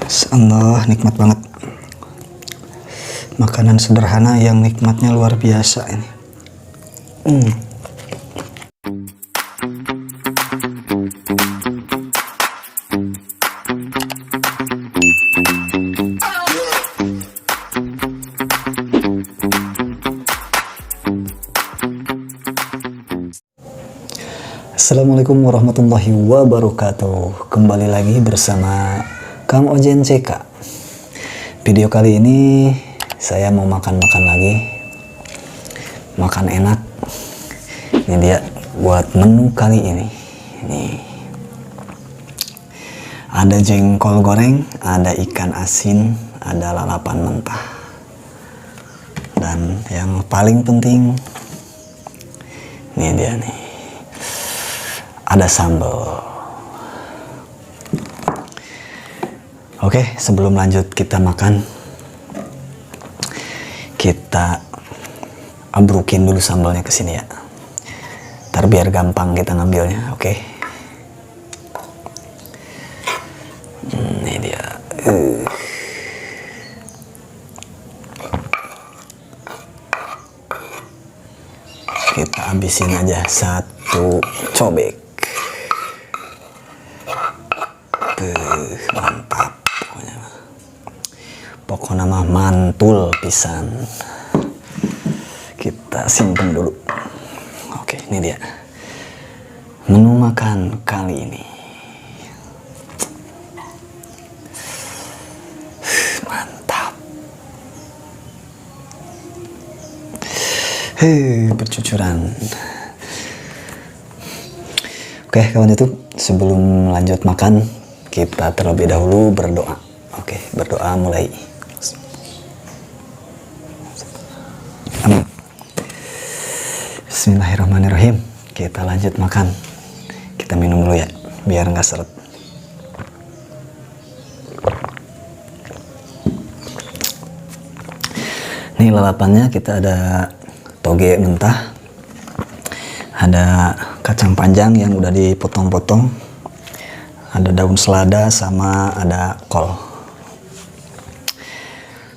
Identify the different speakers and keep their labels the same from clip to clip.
Speaker 1: Allah, nikmat banget. Makanan sederhana yang nikmatnya luar biasa ini. Assalamualaikum warahmatullahi wabarakatuh. Kembali lagi bersama Kang Ojen CK. Video kali ini saya mau makan-makan lagi. Makan enak. Ini dia buat menu kali ini. Nih. Ada jengkol goreng, ada ikan asin, ada lalapan mentah. Dan yang paling penting ini dia nih. Ada sambal. Oke, sebelum lanjut kita makan, kita abrukin dulu sambalnya ke sini ya. Ntar biar gampang kita ngambilnya, oke? Ini dia. Kita habisin aja satu cobek. Mantap pokoknya mah mantul pisan. Kita simpen dulu. Oke, ini dia menu makan kali ini. Mantap. Bercucuran. Oke kawan YouTube, sebelum lanjut makan kita terlebih dahulu berdoa. Oke, berdoa mulai. Amin. Bismillahirrahmanirrahim. Kita lanjut makan. Kita minum dulu ya, biar nggak seret. Nih lalapannya kita ada toge mentah, ada kacang panjang yang udah dipotong-potong, ada daun selada, sama ada kol.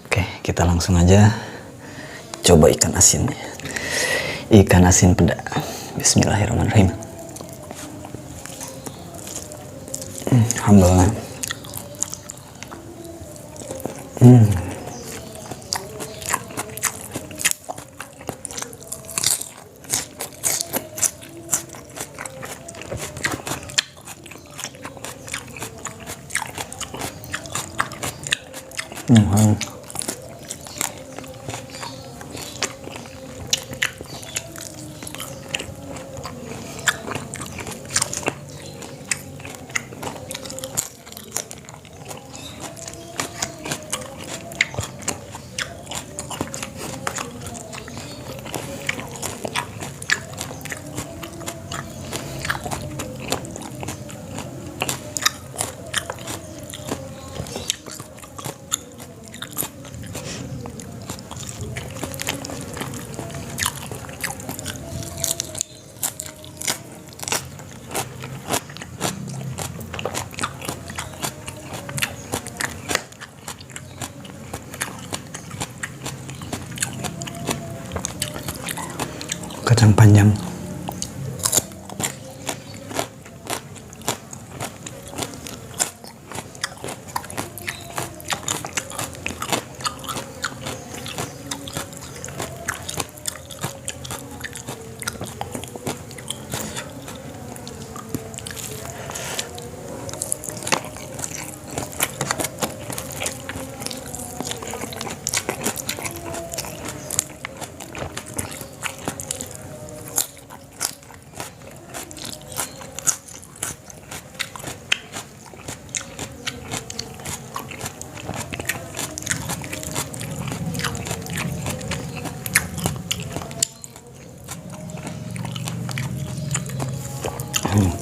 Speaker 1: Oke, kita langsung aja coba ikan asinnya. Ikan asin peda. Bismillahirrahmanirrahim. Alhamdulillah. Kacang panjang.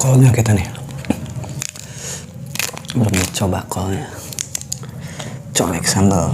Speaker 1: Kolnya kita nih belum coba kolnya. Colek sambal.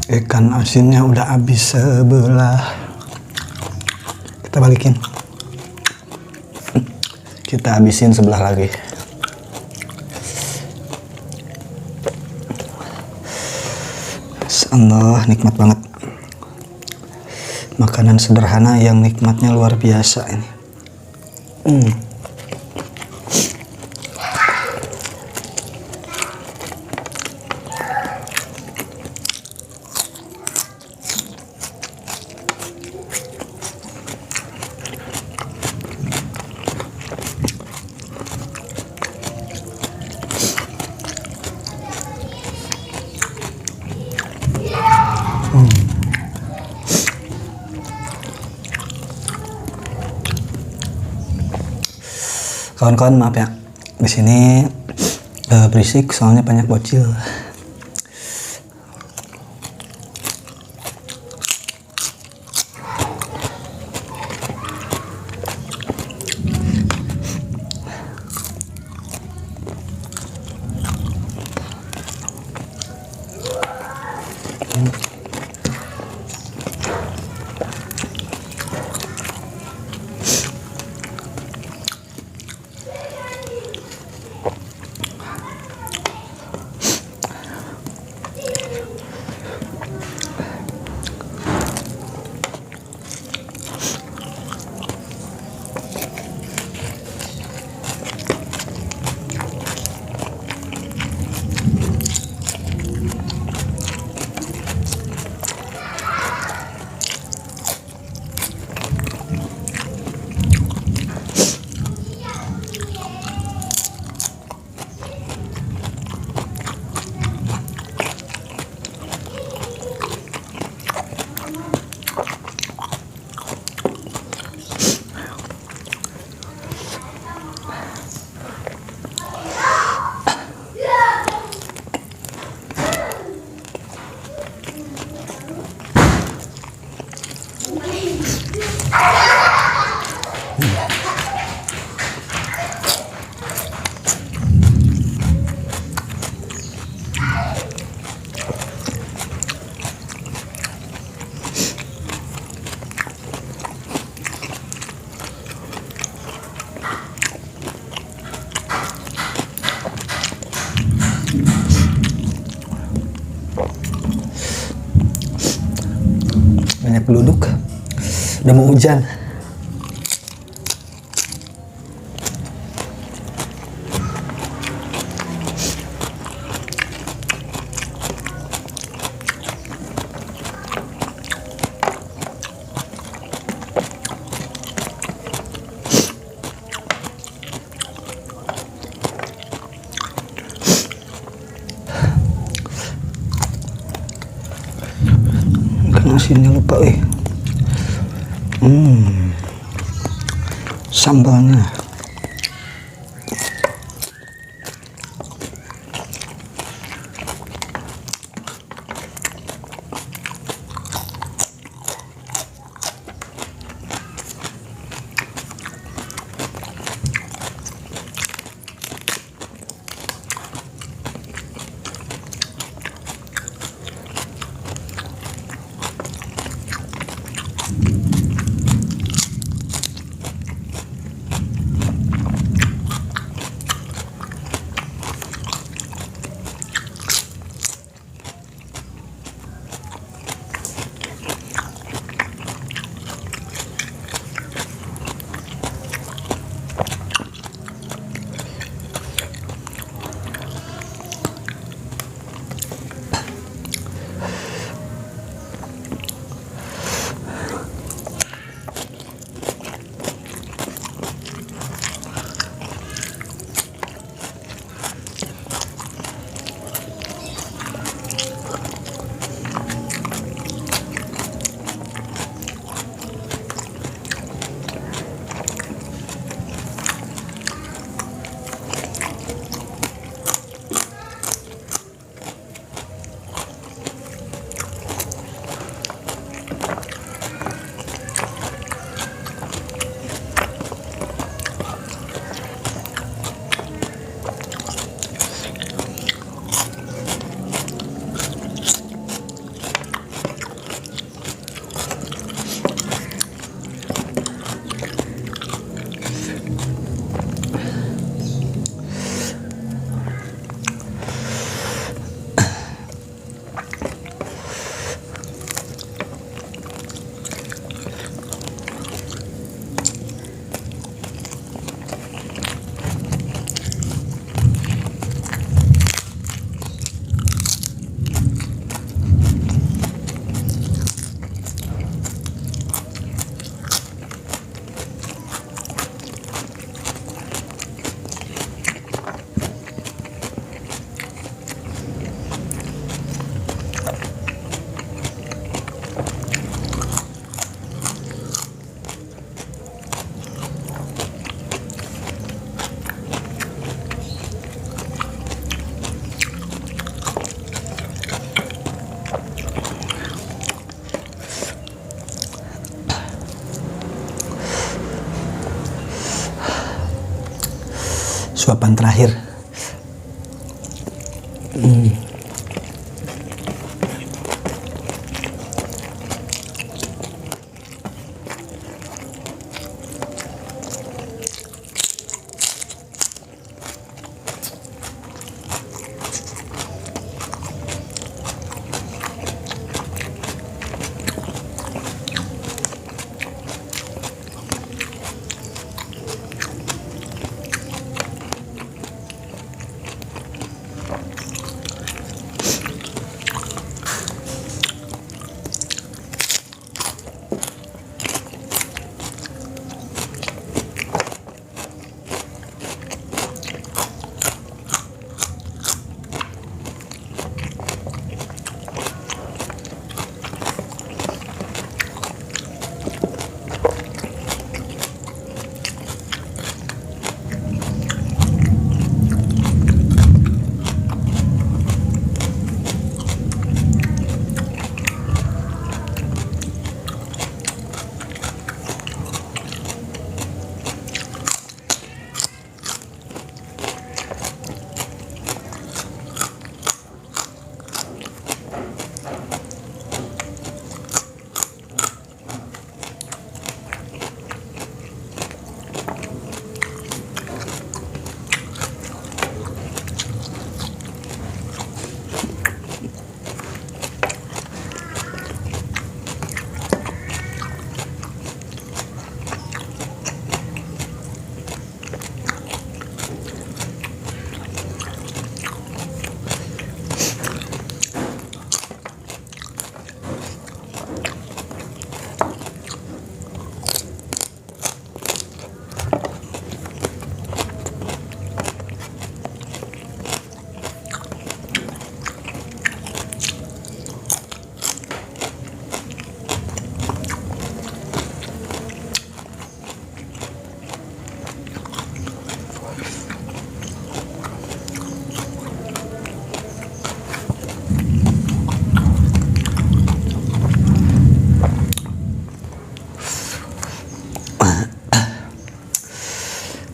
Speaker 1: Ikan asinnya udah habis sebelah. Kita balikin. Kita habisin sebelah lagi. Allah, nikmat banget. Makanan sederhana yang nikmatnya luar biasa ini. Kawan-kawan maaf ya, di sini berisik soalnya banyak bocil. Banyak penduduk, udah mau hujan. Asinnya lupa sambalnya suapan terakhir.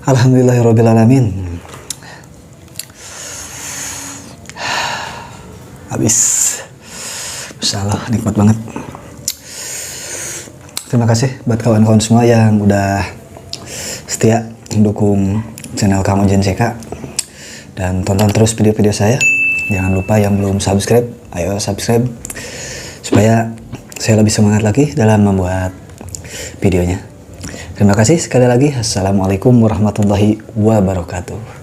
Speaker 1: Alhamdulillahirrabbilalamin. Habis. Masya Allah, nikmat banget. Terima kasih buat kawan-kawan semua yang udah setia mendukung channel Kamujen CK. Dan tonton terus video-video saya. Jangan lupa yang belum subscribe, ayo subscribe. Supaya saya lebih semangat lagi dalam membuat videonya. Terima kasih sekali lagi. Assalamualaikum warahmatullahi wabarakatuh.